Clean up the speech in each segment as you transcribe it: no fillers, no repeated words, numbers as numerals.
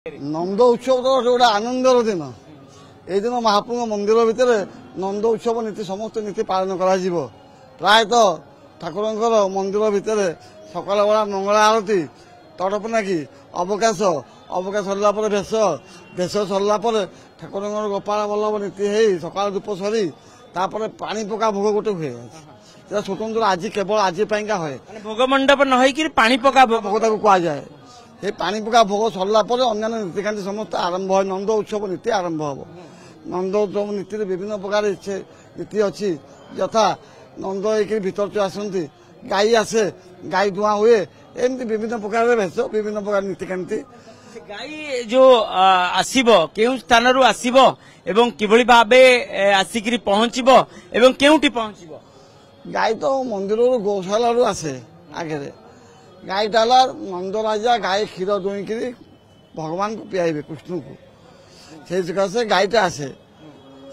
नंद उत्सव तो गोटे आनंदर दिन ये दिन महाप्रभु मंदिर भितर नंद उत्सव नीति समस्त नीति पालन कर प्रायतः ठाकुर मंदिर भितर सकाल बेला मंगला आरती तड़पनाकी अवकाश अवकाश सरला भेष भेष सरला ठाकुर गोपाल बल्लभ नीति है सकाल धूप सरी तापर पानी पका भोग गोटे हुए स्वतंत्र आज केवल आज हुए भोग मंडप नई पानी पका भोग कह जाए ये पानी पका भोग सरला अन्य नीतिकांति समस्त आरंभ है नंद उत्सव नीति आरंभ हम नंद उत्सव नीति विभिन्न प्रकार नीति अच्छी यथा नंद एक भीतर आसती गाई आसे गाई धुआ हुए एमती विभिन्न प्रकार भेष विभिन्न प्रकार नीतिकांति गाई जो आसीबो केउ स्थान रु आसीबो एवं किभली भाबे आसिकरी पहुंचीबो एवं केउटी पहुंचीबो गाई तो मंदिर गौशाला रु आसे आगे गाई डाला नंद राजा गाई क्षीर दुईक भगवान को पियाबे कृष्ण को से सकाशे गाईटा आसे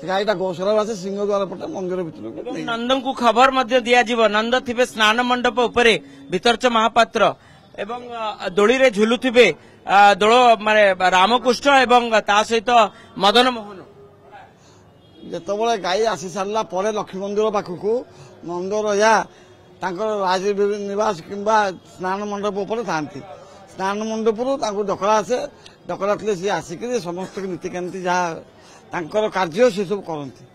गाईटा गौशाला आसे सिंह द्वार पटे मंदिर भीतर नंदन को खबर मध्य दिया जीव नंद थिबे स्नान मंडप उपरे भीतरच महापात्र एवं दोली रे झुलुथिबे दोल माने रामकृष्ण एवं ता सहित मदन मोहन जिते गाई आसी सारा पर लक्ष्मी मंदिर पाखक नंद राजा राज निवास किंबा स्नान मंडप उपर था स्नान मंडप डकरा आसे डकरा सी आसिक समस्त नीतिकांति जहाँ कार्य से सब करती।